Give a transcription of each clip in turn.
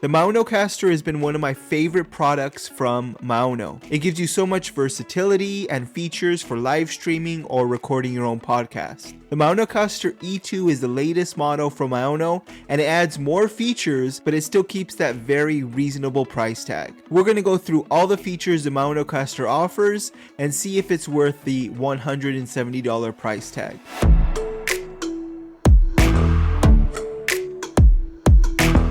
The MaonoCaster has been one of my favorite products from Maono. It gives you so much versatility and features for live streaming or recording your own podcast. The MaonoCaster E2 is the latest model from Maono, and it adds more features, but it still keeps that very reasonable price tag. We're going to go through all the features the MaonoCaster offers and see if it's worth the $170 price tag.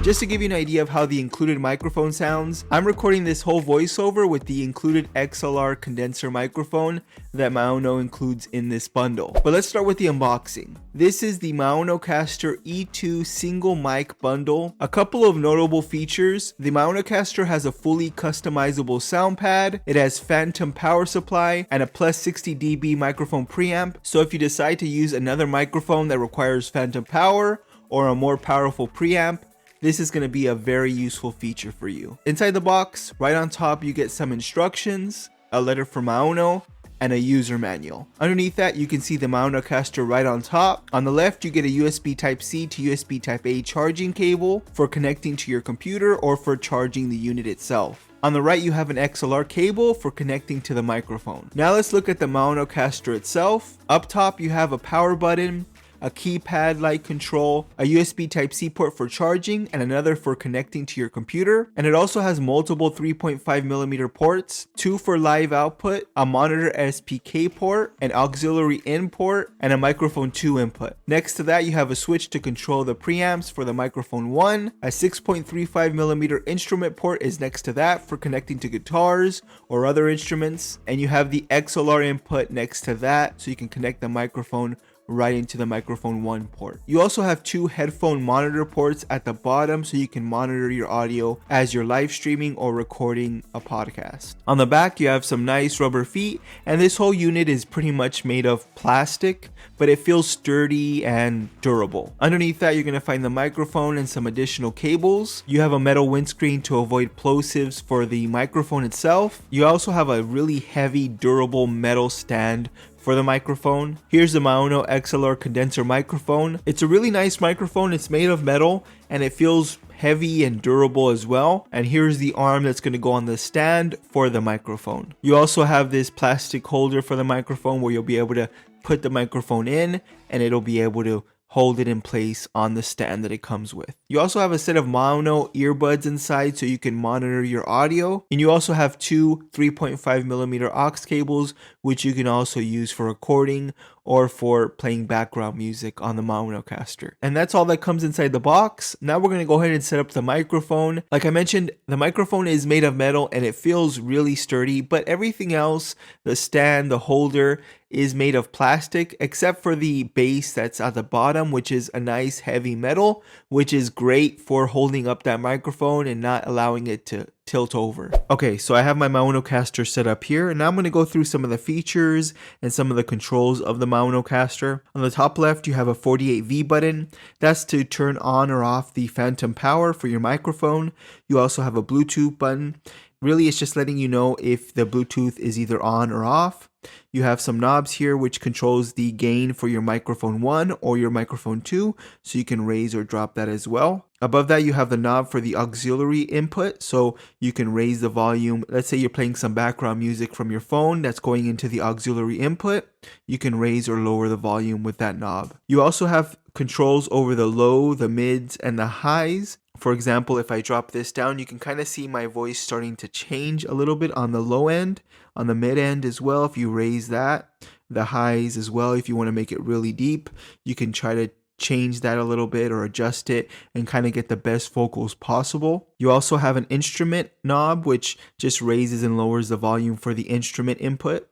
Just to give you an idea of how the included microphone sounds, I'm recording this whole voiceover with the included XLR condenser microphone that Maono includes in this bundle. But let's start with the unboxing. This is the MaonoCaster E2 single mic bundle. A couple of notable features: the MaonoCaster has a fully customizable sound pad, it has phantom power supply, and a plus 60 dB microphone preamp. So if you decide to use another microphone that requires phantom power or a more powerful preamp, this is going to be a very useful feature for you. Inside the box, right on top, you get some instructions, a letter from Maono, and a user manual. Underneath that, you can see the MaonoCaster right on top. On the left, you get a USB Type-C to USB Type-A charging cable for connecting to your computer or for charging the unit itself. On the right, you have an XLR cable for connecting to the microphone. Now let's look at the MaonoCaster itself. Up top, you have a power button, a keypad-like control, a USB Type-C port for charging, and another for connecting to your computer. And it also has multiple 3.5mm ports, 2 for live output, a monitor SPK port, an auxiliary in port, and a microphone 2 input. Next to that, you have a switch to control the preamps for the microphone 1. A 6.35mm instrument port is next to that for connecting to guitars or other instruments. And you have the XLR input next to that, so you can connect the microphone right into the microphone 1 port. You also have 2 headphone monitor ports at the bottom so you can monitor your audio as you're live streaming or recording a podcast. On the back, you have some nice rubber feet, and this whole unit is pretty much made of plastic, but it feels sturdy and durable. Underneath that, you're going to find the microphone and some additional cables. You have a metal windscreen to avoid plosives for the microphone itself. You also have a really heavy, durable metal stand for the microphone. Here's the Maono XLR condenser microphone. It's a really nice microphone. It's made of metal and it feels heavy and durable as well. And here's the arm that's going to go on the stand for the microphone. You also have this plastic holder for the microphone where you'll be able to put the microphone in and it'll be able to hold it in place on the stand that it comes with. You also have a set of Maono earbuds inside so you can monitor your audio. And you also have 2 3.5mm aux cables, which you can also use for recording or for playing background music on the MaonoCaster. And that's all that comes inside the box. Now we're going to go ahead and set up the microphone. Like I mentioned, the microphone is made of metal and it feels really sturdy, but everything else, the stand, the holder, is made of plastic except for the base that's at the bottom, which is a nice heavy metal, which is great for holding up that microphone and not allowing it to tilt over. Okay, so I have my MaonoCaster set up here, and now I'm going to go through some of the features and some of the controls of the MaonoCaster. On the top left, you have a 48V button. That's to turn on or off the phantom power for your microphone. You also have a Bluetooth button. Really, it's just letting you know if the Bluetooth is either on or off. You have some knobs here which controls the gain for your microphone 1 or your microphone 2, so you can raise or drop that as well. Above that, you have the knob for the auxiliary input, so you can raise the volume. Let's say you're playing some background music from your phone that's going into the auxiliary input. You can raise or lower the volume with that knob. You also have controls over the low, the mids, and the highs. For example, if I drop this down, you can kind of see my voice starting to change a little bit on the low end, on the mid end as well. If you raise that, the highs as well, if you want to make it really deep, you can try to change that a little bit or adjust it and kind of get the best vocals possible. You also have an instrument knob, which just raises and lowers the volume for the instrument input.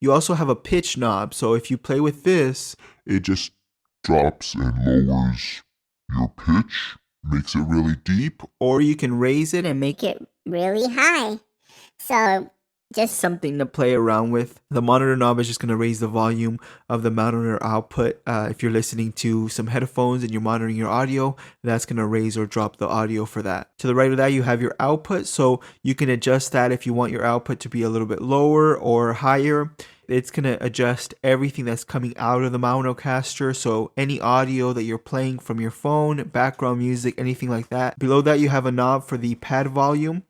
You also have a pitch knob, so if you play with this, it just drops and lowers your pitch, makes it really deep, or you can raise it and make it really high. So just something to play around with. The monitor knob is just going to raise the volume of the monitor output. If you're listening to some headphones and you're monitoring your audio, that's going to raise or drop the audio for that. To the right of that, you have your output, so you can adjust that if you want your output to be a little bit lower or higher. it's going to adjust everything that's coming out of the MaonoCaster. So any audio that you're playing from your phone, background music, anything like that. Below that, you have a knob for the pad volume.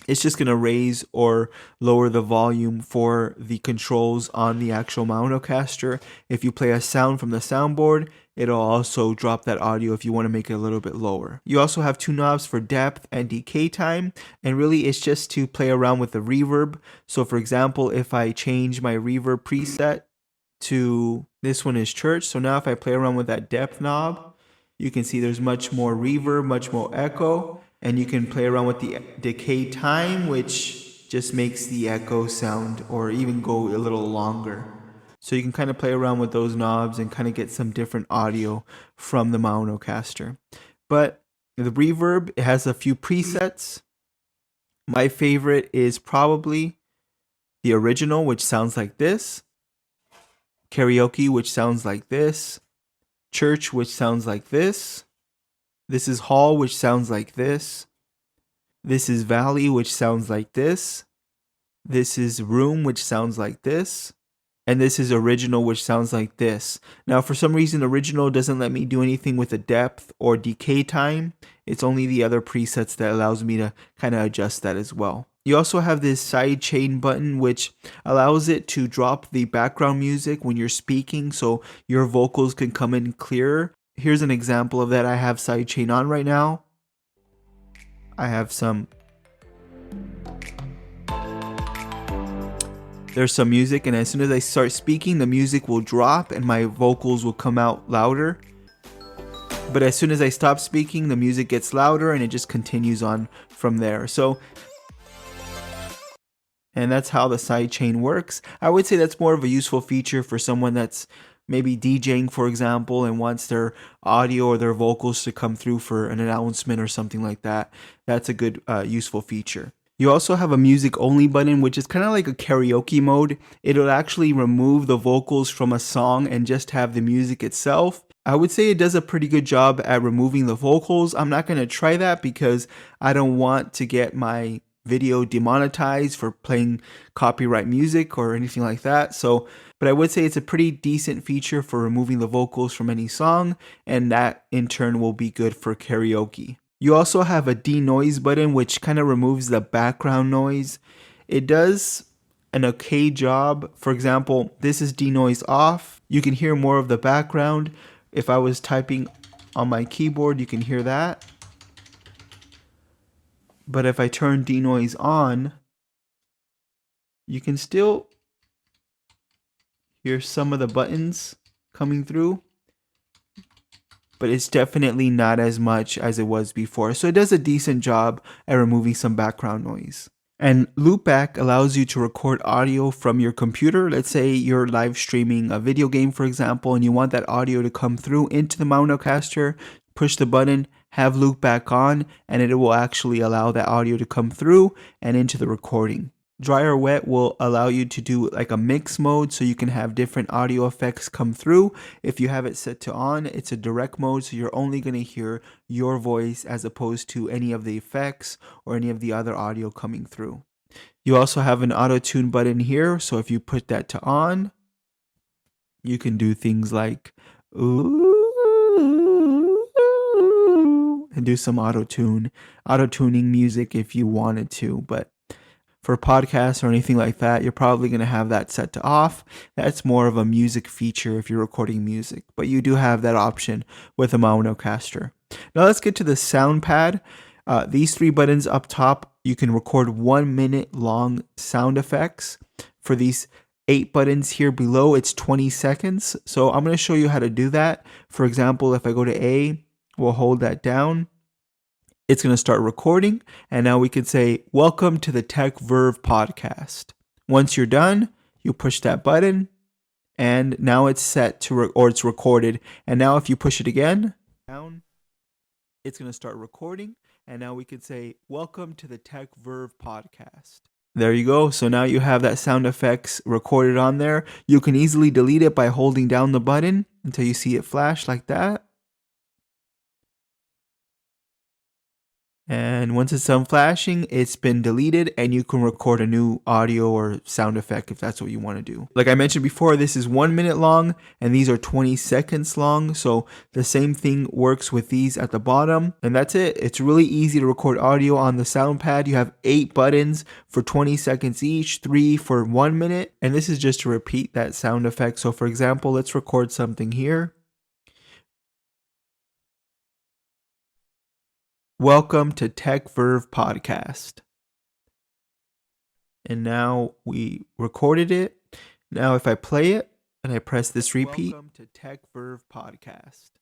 It's just going to raise or lower the volume for the controls on the actual MaonoCaster. If you play a sound from the soundboard, it'll also drop that audio if you want to make it a little bit lower. You also have two knobs for depth and decay time, and really it's just to play around with the reverb. So for example, if I change my reverb preset to, this one is church, so now if I play around with that depth knob, you can see there's much more reverb, much more echo. And you can play around with the decay time, which just makes the echo sound or even go a little longer. So you can kind of play around with those knobs and kind of get some different audio from the MaonoCaster. But the reverb, it has a few presets. My favorite is probably the original, which sounds like this. Karaoke, which sounds like this. Church, which sounds like this. This is Hall, which sounds like this. This is Valley, which sounds like this. This is Room, which sounds like this. And this is Original, which sounds like this. Now, for some reason, Original doesn't let me do anything with the depth or decay time. It's only the other presets that allows me to kind of adjust that as well. You also have this side chain button, which allows it to drop the background music when you're speaking, so your vocals can come in clearer. Here's an example of that. I have sidechain on right now. I have there's some music, and as soon as I start speaking, the music will drop and my vocals will come out louder. But as soon as I stop speaking, the music gets louder and it just continues on from there. And that's how the sidechain works. I would say that's more of a useful feature for someone that's maybe DJing, for example, and wants their audio or their vocals to come through for an announcement or something like that. That's a good useful feature. You also have a music only button, which is kind of like a karaoke mode. It'll actually remove the vocals from a song and just have the music itself. I would say it does a pretty good job at removing the vocals. I'm not going to try that because I don't want to get my video demonetized for playing copyright music or anything like that. But I would say it's a pretty decent feature for removing the vocals from any song, and that in turn will be good for karaoke. You also have a denoise button, which kind of removes the background noise. It does an okay job. For example, this is denoise off. You can hear more of the background. If I was typing on my keyboard, you can hear that. But if I turn denoise on, you can still hear some of the buttons coming through, but it's definitely not as much as it was before. So it does a decent job at removing some background noise. And loopback allows you to record audio from your computer. Let's say you're live streaming a video game, for example, and you want that audio to come through into the MaonoCaster. Push the button, have loopback on, and it will actually allow that audio to come through and into the recording. Dry or wet will allow you to do like a mix mode, so you can have different audio effects come through. If you have it set to on, it's a direct mode, so you're only going to hear your voice as opposed to any of the effects or any of the other audio coming through. You also have an auto tune button here, so if you put that to on, you can do things like ooh, and do some auto tuning music if you wanted to. But for podcasts or anything like that, you're probably going to have that set to off. That's more of a music feature if you're recording music, but you do have that option with a MaonoCaster. Now let's get to the sound pad. These three buttons up top, you can record 1 minute long sound effects. For these 8 buttons here below, it's 20 seconds. So I'm going to show you how to do that. For example, if I go to A, we'll hold that down. It's going to start recording, and now we can say, welcome to the Tech Verve podcast. Once you're done, you push that button, and now it's set to, or it's recorded. And now if you push it again, down, it's going to start recording, and now we can say, welcome to the Tech Verve podcast. There you go. So now you have that sound effects recorded on there. You can easily delete it by holding down the button until you see it flash like that. And once it's done flashing, it's been deleted and you can record a new audio or sound effect if that's what you want to do. Like I mentioned before, this is 1 minute long and these are 20 seconds long. So the same thing works with these at the bottom. And that's it. It's really easy to record audio on the sound pad. You have 8 buttons for 20 seconds each, 3 for 1 minute. And this is just to repeat that sound effect. So for example, let's record something here. Welcome to TechVerve Podcast. And now we recorded it. Now if I play it and I press this repeat. Welcome to TechVerve Podcast.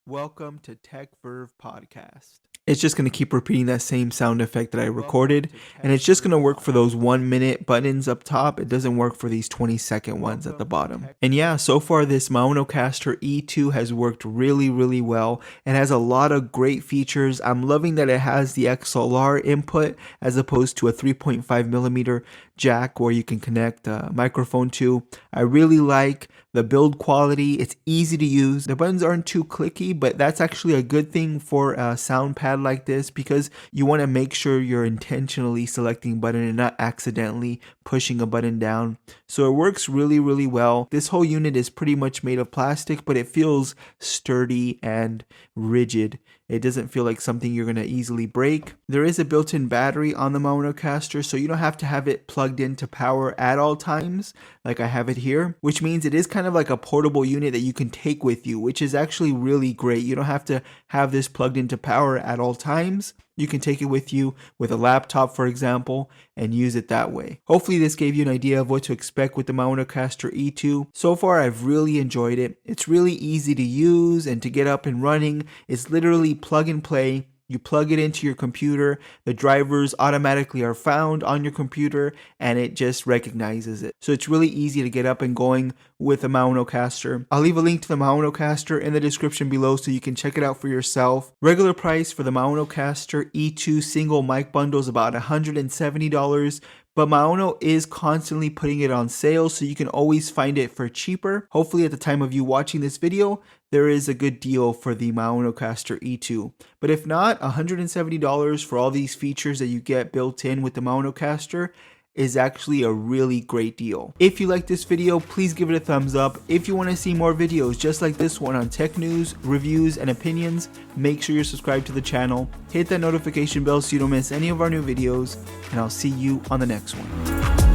Welcome to TechVerve Podcast. It's just going to keep repeating that same sound effect that I recorded, and it's just going to work for those 1 minute buttons up top. It doesn't work for these 20-second ones at the bottom. And yeah, so far this MaonoCaster E2 has worked really well and has a lot of great features. I'm loving that it has the XLR input as opposed to a 3.5mm jack where you can connect a microphone to. I really like the build quality. It's easy to use. The buttons aren't too clicky, but that's actually a good thing for a sound pad like this because you want to make sure you're intentionally selecting a button and not accidentally pushing a button down. So it works really well. This whole unit is pretty much made of plastic, but it feels sturdy and rigid. It doesn't feel like something you're going to easily break. There is a built-in battery on the MaonoCaster, so you don't have to have it plugged into power at all times, like I have it here, which means it is kind of like a portable unit that you can take with you, which is actually really great. You don't have to have this plugged into power at all times. You can take it with you with a laptop, for example, and use it that way. Hopefully this gave you an idea of what to expect with the MaonoCaster E2. So far, I've really enjoyed it. It's really easy to use and to get up and running. It's literally plug and play. You plug it into your computer, the drivers automatically are found on your computer, and it just recognizes it. So it's really easy to get up and going with a MaonoCaster. I'll leave a link to the MaonoCaster in the description below so you can check it out for yourself. Regular price for the MaonoCaster E2 single mic bundle is about $170. But Maono is constantly putting it on sale, so you can always find it for cheaper. Hopefully at the time of you watching this video, there is a good deal for the MaonoCaster E2. But if not, $170 for all these features that you get built in with the MaonoCaster is actually a really great deal. If you like this video, please give it a thumbs up. If you want to see more videos just like this one on tech news, reviews, and opinions, make sure you're subscribed to the channel. Hit that notification bell so you don't miss any of our new videos, and I'll see you on the next one.